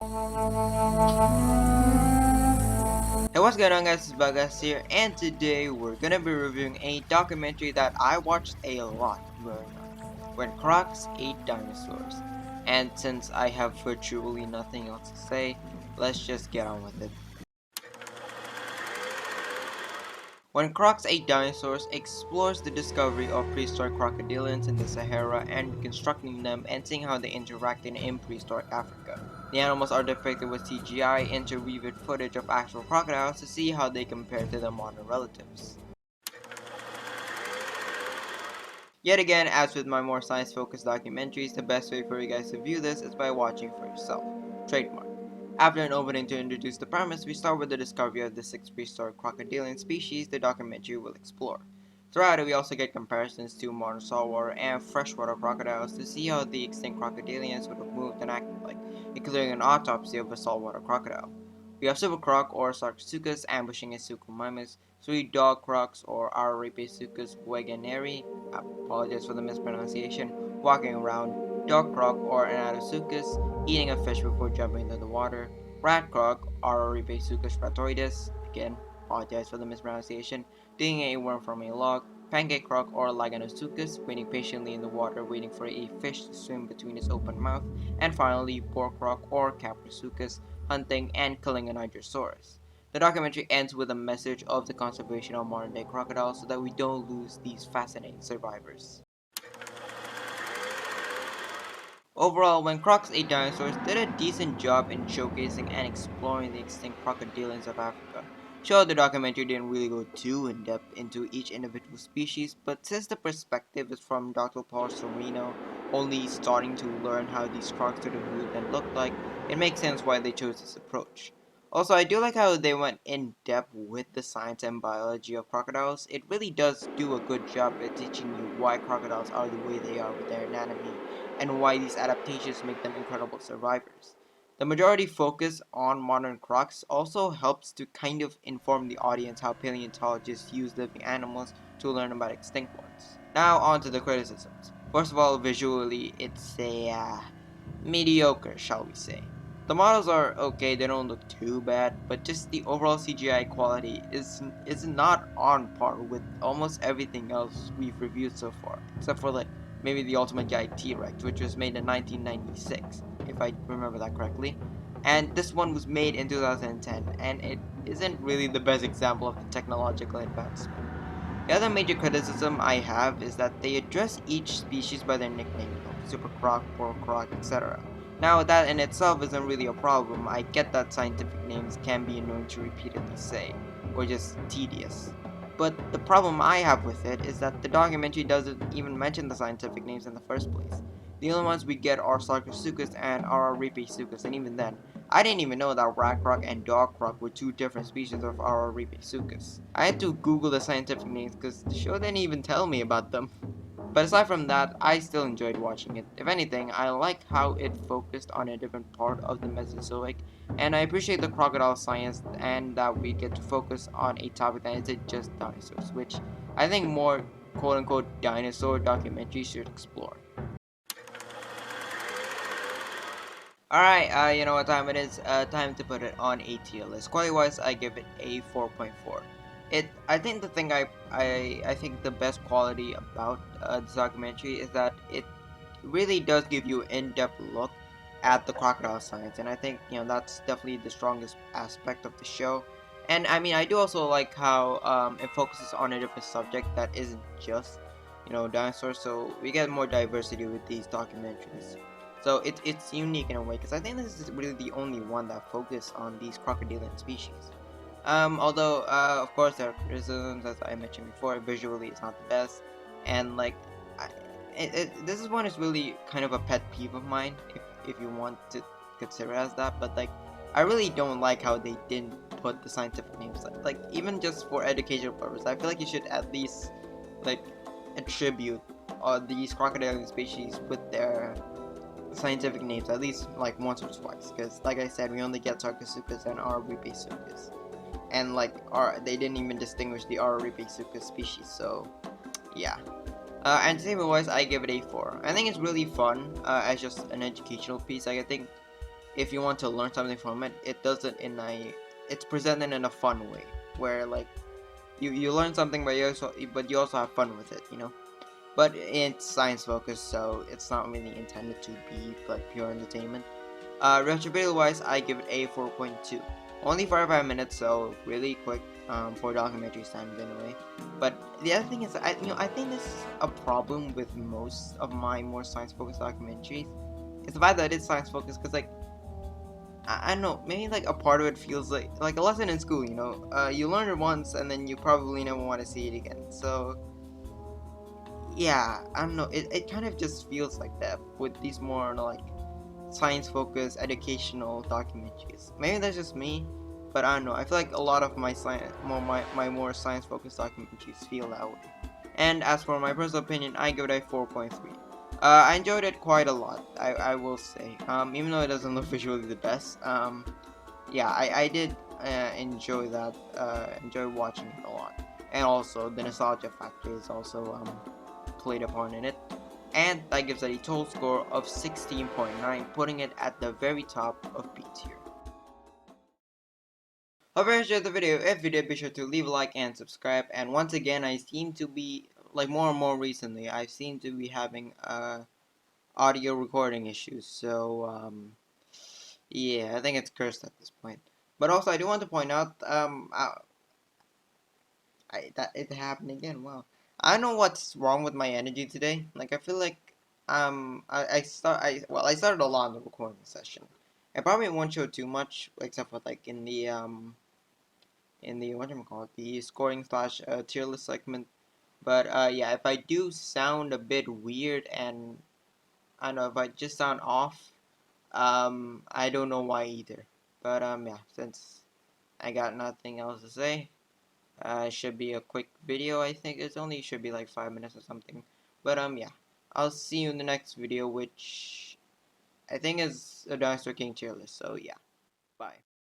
Hey, what's going on guys, it's Bagas here, and today we're gonna be reviewing a documentary that I watched a lot growing up, when Crocs ate dinosaurs. And since I have virtually nothing else to say, let's just get on with it. When Crocs Ate Dinosaurs explores the discovery of prehistoric crocodilians in the Sahara and reconstructing them and seeing how they interacted in prehistoric Africa. The animals are depicted with CGI interweaved footage of actual crocodiles to see how they compare to their modern relatives. Yet again, as with my more science-focused documentaries, the best way for you guys to view this is by watching for yourself. Trademark. After an opening to introduce the premise, we start with the discovery of the 6 prehistoric crocodilian species the documentary will explore. Throughout it, we also get comparisons to modern saltwater and freshwater crocodiles to see how the extinct crocodilians would have moved and acted like, including an autopsy of a saltwater crocodile. We have Super Croc or Sarcosuchus ambushing a Suchomimus, 3 dog crocs or Arapisuchus wegeneri, apologize for the mispronunciation, walking around, dog croc or Anatosuchus eating a fish before jumping into the water, rat croc or Arapisuchus ratoidus, again, apologize for the mispronunciation, digging a worm from a log, pancake croc or Laganosuchus waiting patiently in the water waiting for a fish to swim between its open mouth, and finally boar croc or Caprisuchus hunting and killing a Nigersaurus. The documentary ends with a message of the conservation of modern day crocodiles so that we don't lose these fascinating survivors. Overall, when Crocs Ate Dinosaurs did a decent job in showcasing and exploring the extinct crocodilians of Africa. Sure, the documentary didn't really go too in-depth into each individual species, but since the perspective is from Dr. Paul Sereno, only starting to learn how these crocs sort of moved and looked like, it makes sense why they chose this approach. Also, I do like how they went in depth with the science and biology of crocodiles. It really does do a good job at teaching you why crocodiles are the way they are with their anatomy and why these adaptations make them incredible survivors. The majority focus on modern crocs also helps to kind of inform the audience how paleontologists use living animals to learn about extinct ones. Now on to the criticisms. First of all, visually, it's mediocre, shall we say. The models are okay, they don't look too bad, but just the overall CGI quality is not on par with almost everything else we've reviewed so far, except for like maybe the Ultimate Guide T-Rex, which was made in 1996, if I remember that correctly. And this one was made in 2010, and it isn't really the best example of the technological advancement. The other major criticism I have is that they address each species by their nickname, Super Croc, Pearl Croc, etc. Now that in itself isn't really a problem. I get that scientific names can be annoying to repeatedly say, or just tedious. But the problem I have with it is that the documentary doesn't even mention the scientific names in the first place. The only ones we get are Sarcosuchus and Araripisuchus, and even then, I didn't even know that rat croc and dog croc were 2 different species of Araripisuchus. I had to Google the scientific names because the show didn't even tell me about them. But aside from that, I still enjoyed watching it. If anything, I like how it focused on a different part of the Mesozoic, and I appreciate the crocodile science and that we get to focus on a topic that isn't just dinosaurs, which I think more quote-unquote dinosaur documentaries should explore. Alright, you know what time it is? Time to put it on a tier list. Quality-wise, I give it a 4.4. I think the thing I think the best quality about this documentary is that it really does give you an in-depth look at the crocodile science, and I think, you know, that's definitely the strongest aspect of the show. And I mean, I do also like how it focuses on a different subject that isn't just, you know, dinosaurs, so we get more diversity with these documentaries. So it's unique in a way, because I think this is really the only one that focuses on these crocodilian species. Although, of course, there are criticisms, as I mentioned before. Visually, it's not the best, and like, I, this is one is really kind of a pet peeve of mine, if you want to consider it as that. But like, I really don't like how they didn't put the scientific names. Like even just for educational purposes, I feel like you should at least like attribute these crocodilian species with their scientific names at least like once or twice, because like I said, we only get Sarcosuchus and Arabipisuchus, and like they didn't even distinguish the Arabipisuchus species, so yeah. Entertainment wise, I give it a 4. I think it's really fun as just an educational piece. Like, I think if you want to learn something from it, it does it in a it's presented in a fun way where like you learn something but you also have fun with it, you know. But it's science focused, so it's not really intended to be like pure entertainment. Retrobit wise, I give it a 4.2. Only 45 minutes, so really quick for documentary standards anyway. But the other thing is, I think this is a problem with most of my more science focused documentaries. It's the fact that it's science focused, because like I don't know, maybe like a part of it feels like a lesson in school. You know, you learn it once and then you probably never want to see it again. So yeah, I don't know. It kind of just feels like that with these more like science focused educational documentaries. Maybe that's just me, but I don't know. I feel like a lot of my more science focused documentaries feel that way. And as for my personal opinion, I give it a 4.3. I enjoyed it quite a lot, I will say. Even though it doesn't look visually the best. Yeah, I did enjoy that. Enjoy watching it a lot. And also the nostalgia factor is also played a part in it. And that gives it a total score of 16.9, putting it at the very top of B tier. Hope you enjoyed the video. If you did, be sure to leave a like and subscribe. And once again, I seem to be, like more and more recently, I seem to be having audio recording issues. So, yeah, I think it's cursed at this point. But also, I do want to point out, that it happened again. Wow, I don't know what's wrong with my energy today. Like, I feel like I started a lot in the recording session. I probably won't show too much, except for like in the whatchamacallit, the scoring slash tier list segment. But yeah, if I do sound a bit weird and I don't know if I just sound off, I don't know why either. But yeah, since I got nothing else to say, it should be a quick video. I think it's only should be like 5 minutes or something. But yeah, I'll see you in the next video, which I think is a Dinosaur King tier list. So yeah, bye.